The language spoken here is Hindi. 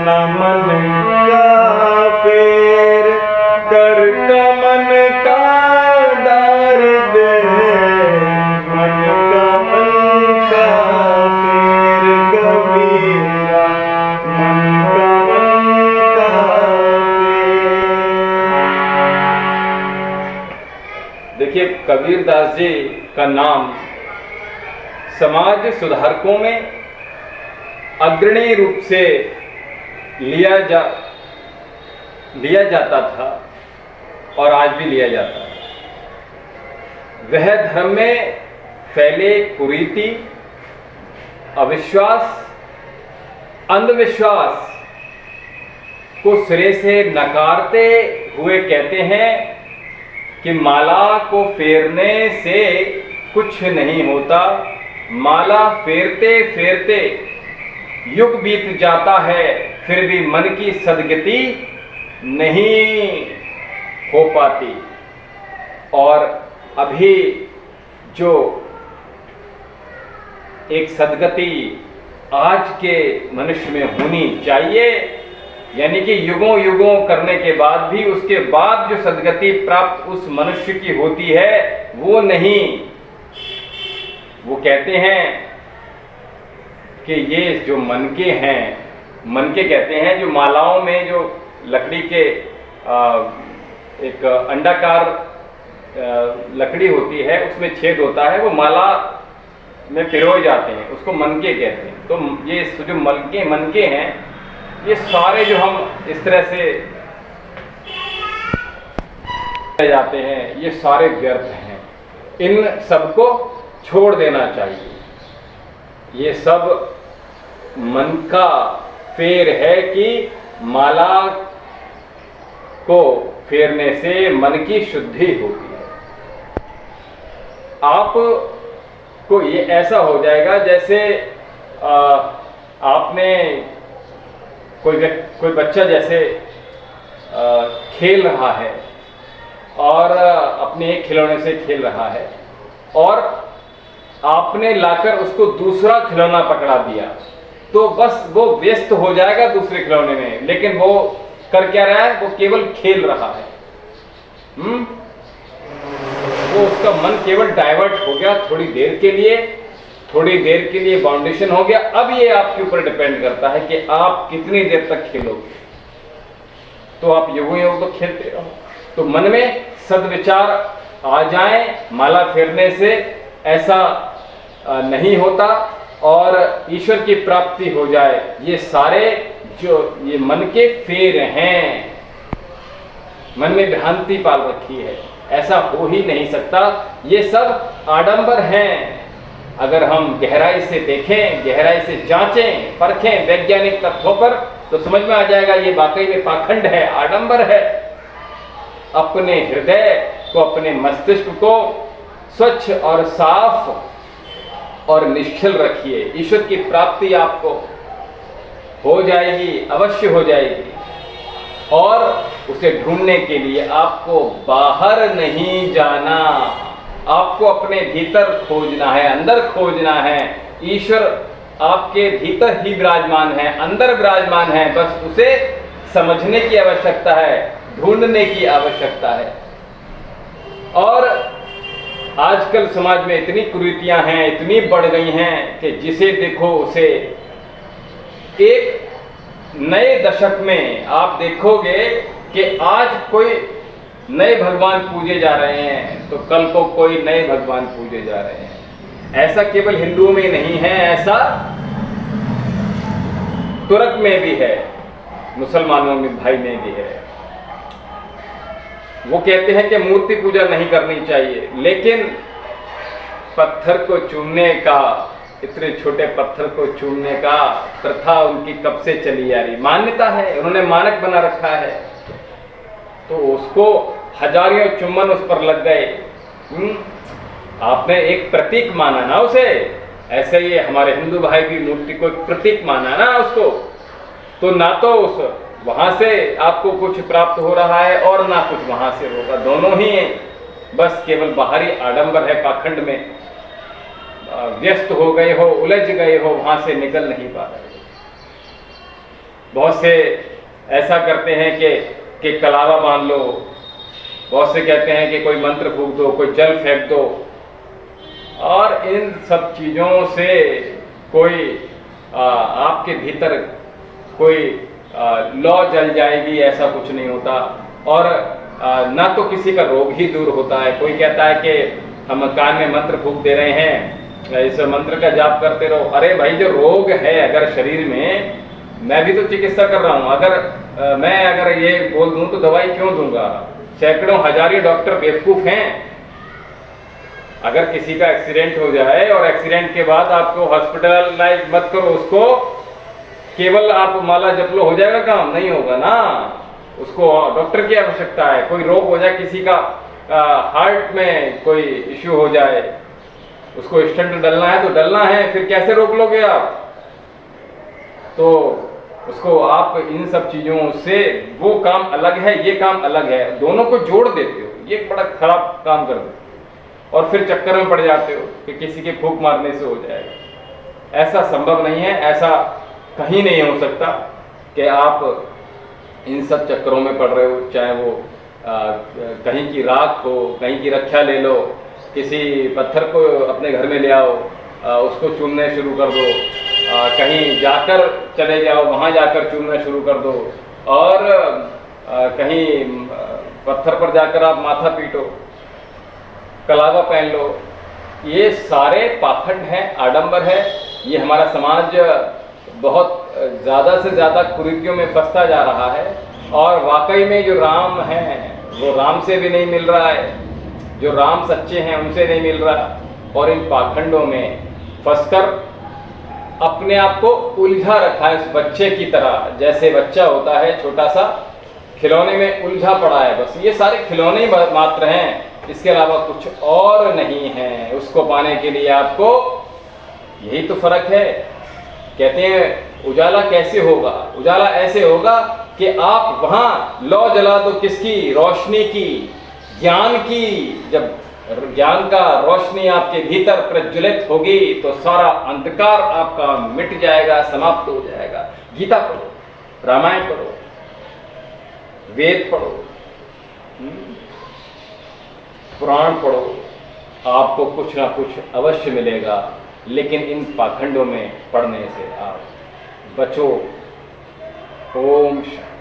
जाना मन का फेर कर मन का दर्द, मन का फेर कबीरा, मन का फेर। देखिए, कबीरदास जी का नाम समाज सुधारकों में अग्रणी रूप से लिया जाता था और आज भी लिया जाता है। वह धर्म में फैले कुरीति, अविश्वास, अंधविश्वास को सिरे से नकारते हुए कहते हैं कि माला को फेरने से कुछ नहीं होता, माला फेरते फेरते युग बीत जाता है, फिर भी मन की सद्गति नहीं हो पाती। और अभी जो एक सद्गति आज के मनुष्य में होनी चाहिए, यानी कि युगों युगों करने के बाद भी उसके बाद जो सद्गति प्राप्त उस मनुष्य की होती है वो नहीं। वो कहते हैं कि ये जो मनके हैं, मनके कहते हैं जो मालाओं में जो लकड़ी के एक अंडाकार लकड़ी होती है, उसमें छेद होता है, वो माला में पिरोए जाते हैं, उसको मनके कहते हैं। तो ये जो मनके हैं, ये सारे जो हम इस तरह से जाते हैं, ये सारे व्यर्थ हैं। इन सबको छोड़ देना चाहिए। ये सब मन का फेर है कि माला को फेरने से मन की शुद्धि होती है। आप को ये ऐसा हो जाएगा जैसे आपने कोई बच्चा जैसे खेल रहा है और अपने एक खिलौने से खेल रहा है और आपने लाकर उसको दूसरा खिलौना पकड़ा दिया, तो बस वो व्यस्त हो जाएगा दूसरे खिलौने में, लेकिन वो कर क्या रहा है? वो केवल खेल रहा है। वो उसका मन केवल डाइवर्ट हो गया थोड़ी देर के लिए बाउंडेशन हो गया। अब ये आपके ऊपर डिपेंड करता है कि आप कितनी देर तक खेलोगे। तो आप यूं तो खेलते रहो, तो मन में सद्विचार आ जाए। माला फेरने से ऐसा नहीं होता और ईश्वर की प्राप्ति हो जाए। ये सारे जो ये मन के फेर हैं, मन में भ्रांति पाल रखी है, ऐसा हो ही नहीं सकता। ये सब आडंबर हैं। अगर हम गहराई से देखें, गहराई से जांचें, परखें वैज्ञानिक तथ्यों पर, तो समझ में आ जाएगा ये वाकई में पाखंड है, आडंबर है। अपने हृदय को, अपने मस्तिष्क को स्वच्छ और साफ और निश्चल रखिए। ईश्वर की प्राप्ति आपको हो जाएगी, अवश्य हो जाएगी। और उसे ढूंढने के लिए आपको बाहर नहीं जाना, आपको अपने भीतर खोजना है, अंदर खोजना है। ईश्वर आपके भीतर ही विराजमान है, अंदर विराजमान है, बस उसे समझने की आवश्यकता है, ढूंढने की आवश्यकता है। और आजकल समाज में इतनी कुरीतियां हैं, इतनी बढ़ गई हैं कि जिसे देखो उसे एक नए दशक में आप देखोगे कि आज कोई नए भगवान पूजे जा रहे हैं तो कल को कोई नए भगवान पूजे जा रहे हैं। ऐसा केवल हिंदुओं में नहीं है, ऐसा तुर्क में भी है, मुसलमानों में भाई में भी है। वो कहते हैं कि मूर्ति पूजा नहीं करनी चाहिए, लेकिन पत्थर को चूमने का, इतने छोटे पत्थर को चूमने का प्रथा उनकी कब से चली आ रही, मान्यता है, उन्होंने मानक बना रखा है। तो उसको हजारों चुम्बन उस पर लग गए। आपने एक प्रतीक माना ना उसे, ऐसे ही हमारे हिंदू भाई भी मूर्ति को एक प्रतीक माना ना उसको। तो ना तो उस वहां से आपको कुछ प्राप्त हो रहा है और ना कुछ वहां से होगा, दोनों ही है। बस केवल बाहरी आडंबर है, पाखंड में व्यस्त हो गए हो, उलझ गए हो, वहां से निकल नहीं पा रहे। बहुत से ऐसा करते हैं कि कलावा बांध लो, बहुत से कहते हैं कि कोई मंत्र फूंक दो, कोई जल फेंक दो, और इन सब चीज़ों से कोई आपके भीतर कोई लौ जल जाएगी, ऐसा कुछ नहीं होता। और ना तो किसी का रोग ही दूर होता है। कोई कहता है कि हम कान में मंत्र फूंक दे रहे हैं, इस मंत्र का जाप करते रहो। अरे भाई, जो रोग है अगर शरीर में, मैं भी तो चिकित्सा कर रहा हूँ, अगर मैं अगर ये बोल दूं तो दवाई क्यों दूंगा? सैकड़ों हजारों डॉक्टर बेवकूफ हैं। अगर किसी का एक्सीडेंट हो जाए और एक्सीडेंट के बाद आपको हॉस्पिटलाइज मत करो, उसको केवल आप माला जप लो, हो जाएगा काम? नहीं होगा ना, उसको डॉक्टर की आवश्यकता है। कोई रोग हो जाए, किसी का हार्ट में कोई इश्यू हो जाए, उसको स्टंट डलना है तो डलना है, फिर कैसे रोक लोगे आप? तो उसको आप इन सब चीज़ों से, वो काम अलग है, ये काम अलग है, दोनों को जोड़ देते हो, ये बड़ा खराब काम कर देते हो, और फिर चक्कर में पड़ जाते हो कि किसी के फूंक मारने से हो जाएगा। ऐसा संभव नहीं है, ऐसा कहीं नहीं हो सकता कि आप इन सब चक्करों में पड़ रहे हो। चाहे वो कहीं की राख हो, कहीं की रक्षा ले लो, किसी पत्थर को अपने घर में ले आओ, उसको चूमने शुरू कर दो, कहीं जाकर चले जाओ, वहाँ जाकर चूमना शुरू कर दो, और कहीं पत्थर पर जाकर आप माथा पीटो, कलावा पहन लो। ये सारे पाखंड हैं, आडंबर है। ये हमारा समाज बहुत ज़्यादा से ज़्यादा कुरीतियों में फंसता जा रहा है, और वाकई में जो राम है वो राम से भी नहीं मिल रहा है, जो राम सच्चे हैं उनसे नहीं मिल रहा, और इन पाखंडों में फंसकर अपने आप को उलझा रखा है, उस बच्चे की तरह। जैसे बच्चा होता है छोटा सा, खिलौने में उलझा पड़ा है, बस ये सारे खिलौने ही मात्र हैं, इसके अलावा कुछ और नहीं है। उसको पाने के लिए आपको, यही तो फर्क है। कहते हैं उजाला कैसे होगा? उजाला ऐसे होगा कि आप वहां लौ जला दो, किसकी? रोशनी की, ज्ञान की। जब ज्ञान का रोशनी आपके भीतर प्रज्वलित होगी तो सारा अंधकार आपका मिट जाएगा, समाप्त हो जाएगा। गीता पढ़ो, रामायण पढ़ो, वेद पढ़ो, पुराण पढ़ो, आपको कुछ ना कुछ अवश्य मिलेगा। लेकिन इन पाखंडों में पढ़ने से आप बचो। ओम शांति।